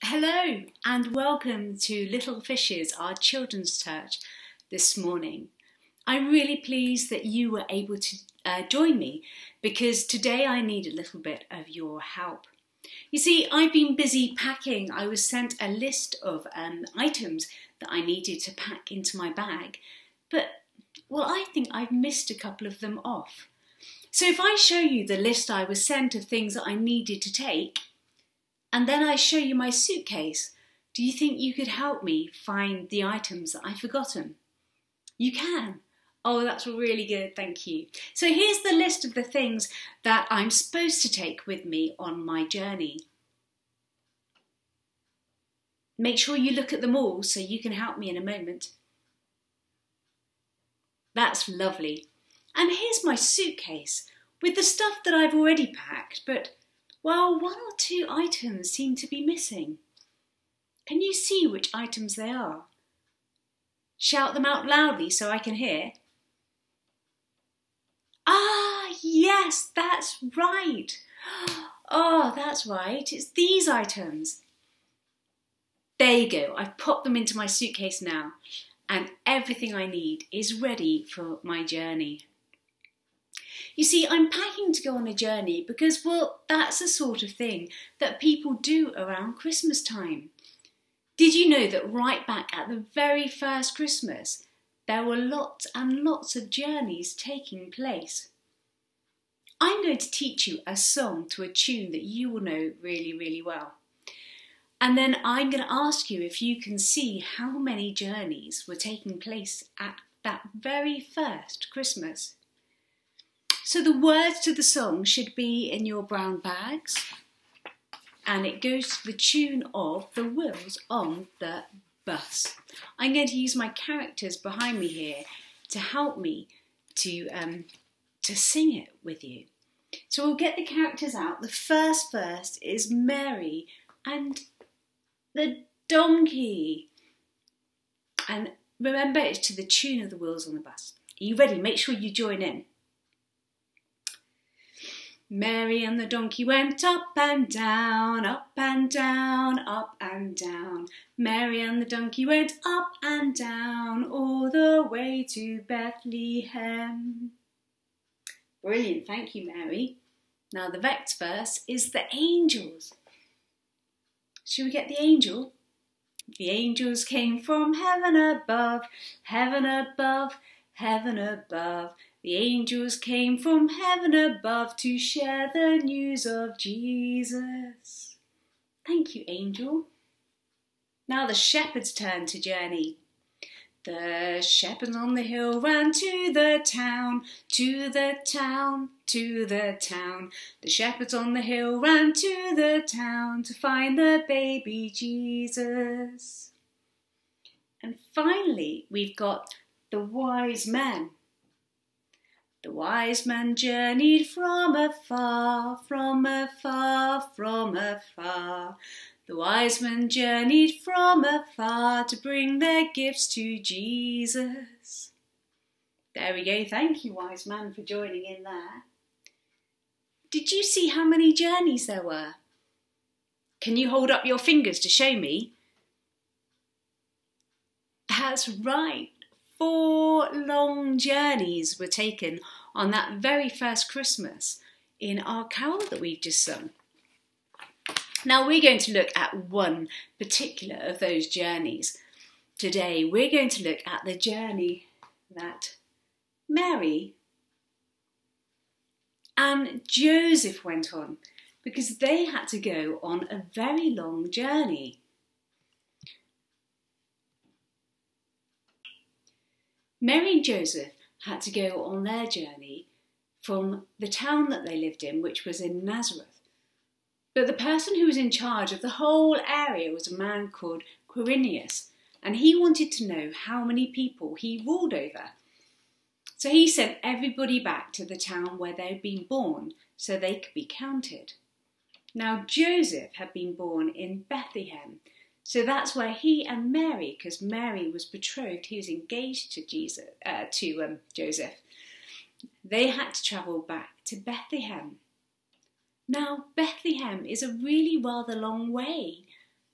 Hello and welcome to Little Fishes, our children's church this morning. I'm really pleased that you were able to join me because today I need a little bit of your help. You see, I've been busy packing. I was sent a list of items that I needed to pack into my bag, but I think I've missed a couple of them off. So if I show you the list I was sent of things that I needed to take, and then I show you my suitcase, do you think you could help me find the items that I've forgotten? You can. Oh, that's really good, thank you. So here's the list of the things that I'm supposed to take with me on my journey. Make sure you look at them all so you can help me in a moment. That's lovely. And here's my suitcase with the stuff that I've already packed, but well, one or two items seem to be missing. Can you see which items they are? Shout them out loudly so I can hear. Ah, yes, that's right. Oh, that's right. It's these items. There you go. I've popped them into my suitcase now, and everything I need is ready for my journey. You see, I'm packing to go on a journey because, well, that's the sort of thing that people do around Christmas time. Did you know that right back at the very first Christmas, there were lots and lots of journeys taking place? I'm going to teach you a song to a tune that you will know really, really well. And then I'm going to ask you if you can see how many journeys were taking place at that very first Christmas. So the words to the song should be in your brown bags, and it goes to the tune of The Wheels on the Bus. I'm going to use my characters behind me here to help me to sing it with you. So we'll get the characters out. The first verse is Mary and the donkey. And remember, it's to the tune of The Wheels on the Bus. Are you ready? Make sure you join in. Mary and the donkey went up and down, up and down, up and down. Mary and the donkey went up and down, all the way to Bethlehem. Brilliant, thank you, Mary. Now the next verse is the angels. Shall we get the angel? The angels came from heaven above, heaven above, heaven above. The angels came from heaven above to share the news of Jesus. Thank you, angel. Now the shepherds turn to journey. The shepherds on the hill ran to the town, to the town, to the town. The shepherds on the hill ran to the town to find the baby Jesus. And finally, we've got the wise men. The wise men journeyed from afar, from afar, from afar. The wise men journeyed from afar to bring their gifts to Jesus. There we go. Thank you, wise man, for joining in there. Did you see how many journeys there were? Can you hold up your fingers to show me? That's right. 4 long journeys were taken on that very first Christmas in our carol that we've just sung. Now we're going to look at one particular of those journeys. Today we're going to look at the journey that Mary and Joseph went on because they had to go on a very long journey. Mary and Joseph had to go on their journey from the town that they lived in, which was in Nazareth. But the person who was in charge of the whole area was a man called Quirinius, and he wanted to know how many people he ruled over. So he sent everybody back to the town where they'd been born so they could be counted. Now Joseph had been born in Bethlehem, so that's where he and Mary, because Mary was betrothed, he was engaged to Joseph. They had to travel back to Bethlehem. Now, Bethlehem is a really rather long way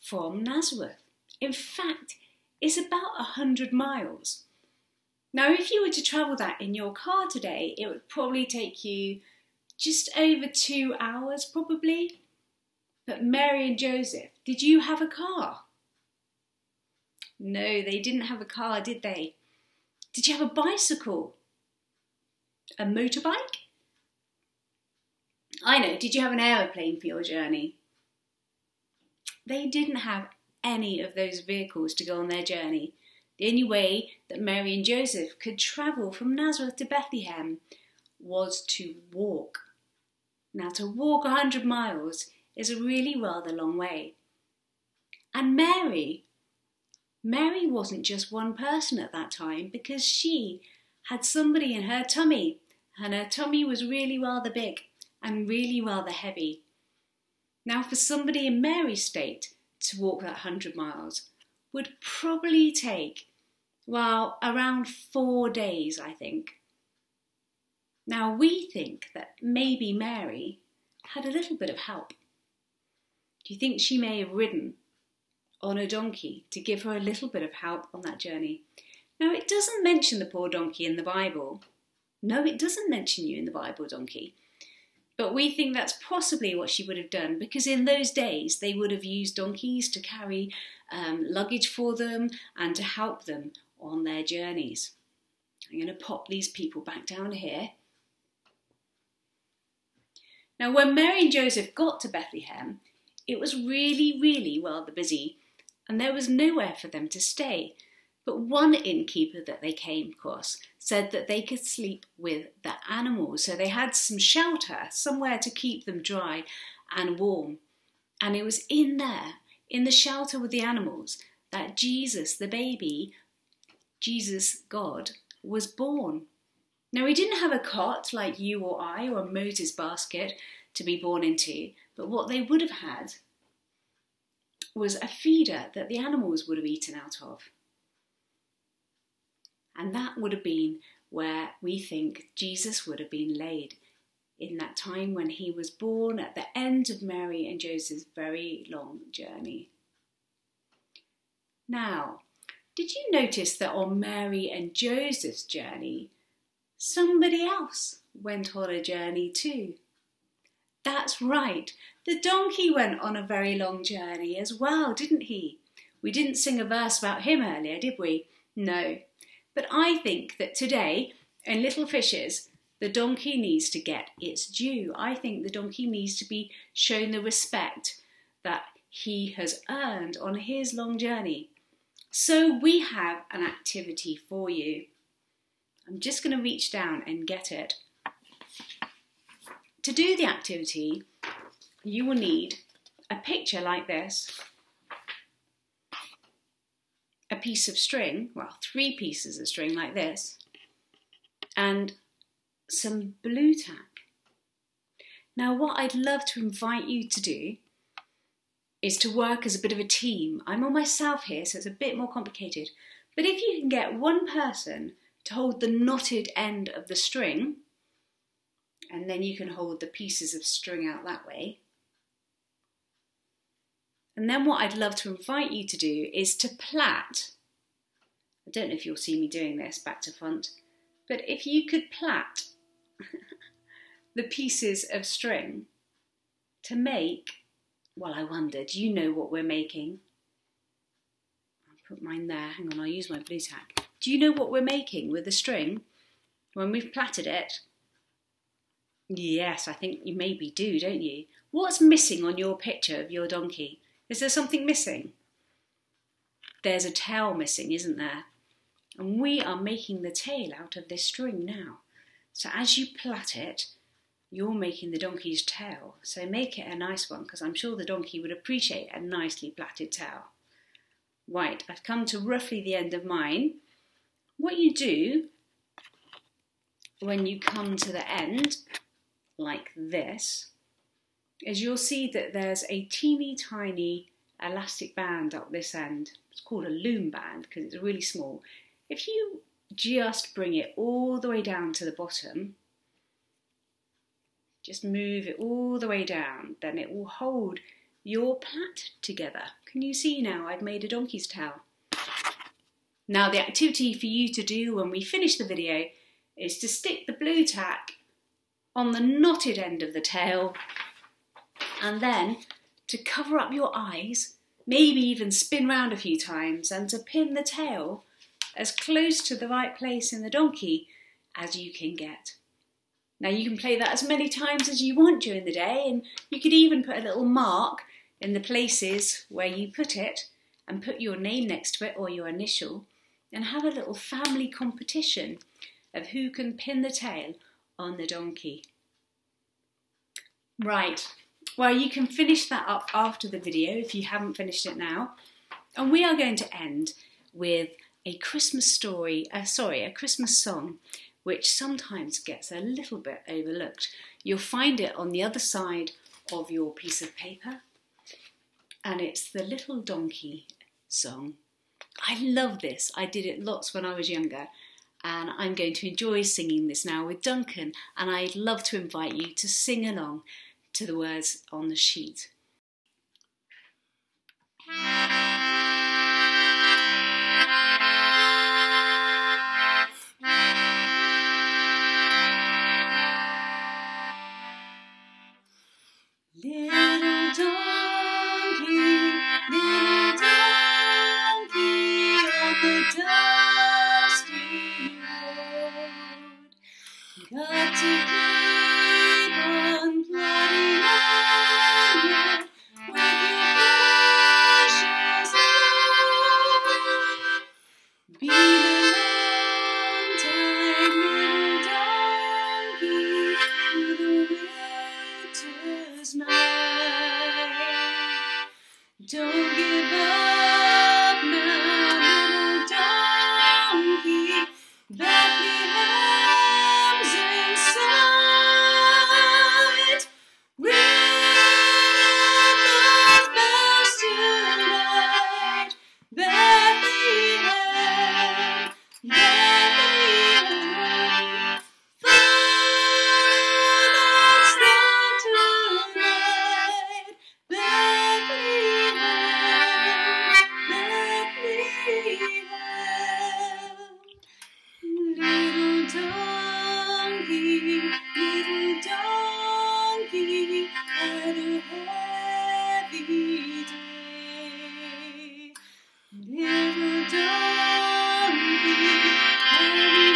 from Nazareth. In fact, it's about 100 miles. Now, if you were to travel that in your car today, it would probably take you just over 2 hours, probably. But Mary and Joseph, did you have a car? No, they didn't have a car, did they? Did you have a bicycle? A motorbike? I know, did you have an aeroplane for your journey? They didn't have any of those vehicles to go on their journey. The only way that Mary and Joseph could travel from Nazareth to Bethlehem was to walk. Now, to walk 100 miles is a really rather long way. And Mary wasn't just one person at that time, because she had somebody in her tummy, and her tummy was really rather big and really rather heavy. Now, for somebody in Mary's state to walk that 100 miles would probably take, well, around 4 days, I think. Now, we think that maybe Mary had a little bit of help. Do you think she may have ridden on a donkey to give her a little bit of help on that journey? Now, it doesn't mention the poor donkey in the Bible. No, it doesn't mention you in the Bible, donkey. But we think that's possibly what she would have done, because in those days they would have used donkeys to carry luggage for them and to help them on their journeys. I'm going to pop these people back down here. Now, when Mary and Joseph got to Bethlehem, it was really, really rather busy, and there was nowhere for them to stay. But one innkeeper that they came across said that they could sleep with the animals, so they had some shelter, somewhere to keep them dry and warm. And it was in there, in the shelter with the animals, that Jesus, the baby, Jesus, God, was born. Now, he didn't have a cot like you or I, or a Moses basket to be born into, but what they would have had was a feeder that the animals would have eaten out of. And that would have been where we think Jesus would have been laid, in that time when he was born at the end of Mary and Joseph's very long journey. Now, did you notice that on Mary and Joseph's journey, somebody else went on a journey too? That's right, the donkey went on a very long journey as well, didn't he? We didn't sing a verse about him earlier, did we? No. But I think that today, in Little Fishes, the donkey needs to get its due. I think the donkey needs to be shown the respect that he has earned on his long journey. So we have an activity for you. I'm just going to reach down and get it. To do the activity, you will need a picture like this, a piece of string, well, 3 pieces of string like this, and some blue tack. Now, what I'd love to invite you to do is to work as a bit of a team. I'm on myself here, so it's a bit more complicated. But if you can get one person to hold the knotted end of the string, and then you can hold the pieces of string out that way. And then what I'd love to invite you to do is to plait. I don't know if you'll see me doing this back to front, but if you could plait the pieces of string to make, well, I wonder, do you know what we're making? I'll put mine there. Hang on, I'll use my blue tack. Do you know what we're making with the string when we've plaited it? Yes, I think you maybe do, don't you? What's missing on your picture of your donkey? Is there something missing? There's a tail missing, isn't there? And we are making the tail out of this string now. So as you plait it, you're making the donkey's tail. So make it a nice one, because I'm sure the donkey would appreciate a nicely plaited tail. Right, I've come to roughly the end of mine. What you do when you come to the end, like this, is you'll see that there's a teeny tiny elastic band up this end. It's called a loom band because it's really small. If you just bring it all the way down to the bottom, just move it all the way down, then it will hold your plait together. Can you see now I've made a donkey's tail? Now the activity for you to do when we finish the video is to stick the blue tack on the knotted end of the tail and then to cover up your eyes, maybe even spin round a few times and to pin the tail as close to the right place in the donkey as you can get. Now you can play that as many times as you want during the day, and you could even put a little mark in the places where you put it and put your name next to it or your initial and have a little family competition of who can pin the tail on the donkey. Right, well you can finish that up after the video if you haven't finished it now, and we are going to end with a Christmas story, a Christmas song, which sometimes gets a little bit overlooked. You'll find it on the other side of your piece of paper, and it's the Little Donkey song. I love this. I did it lots when I was younger, and I'm going to enjoy singing this now with Duncan, and I'd love to invite you to sing along to the words on the sheet. Little donkey on the dusty road, got to keep on plodding onward with your precious load. Be the long-time little donkey through the winter's night. Don't give up now, little donkey, Bethlehem's in sight. Ring those bells tonight, Bethlehem, Bethlehem. Father's there tonight, Bethlehem, Bethlehem. Little donkey had a heavy day. Little donkey, Mary,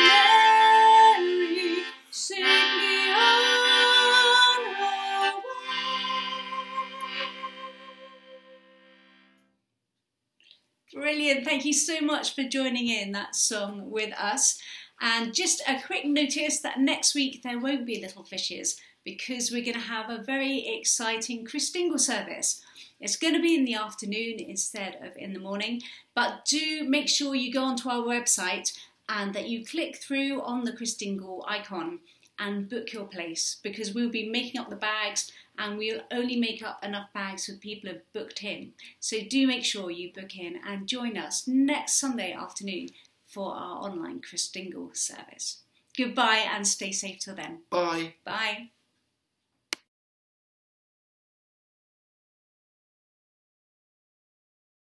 Mary, safely on her way. Brilliant, thank you so much for joining in that song with us. And just a quick notice that next week there won't be Little Fishes because we're going to have a very exciting Christingle service. It's going to be in the afternoon instead of in the morning, but do make sure you go onto our website and that you click through on the Christingle icon and book your place, because we'll be making up the bags and we'll only make up enough bags for people who have booked in. So do make sure you book in and join us next Sunday afternoon for our online Christingle service. Goodbye and stay safe till then. Bye. Bye.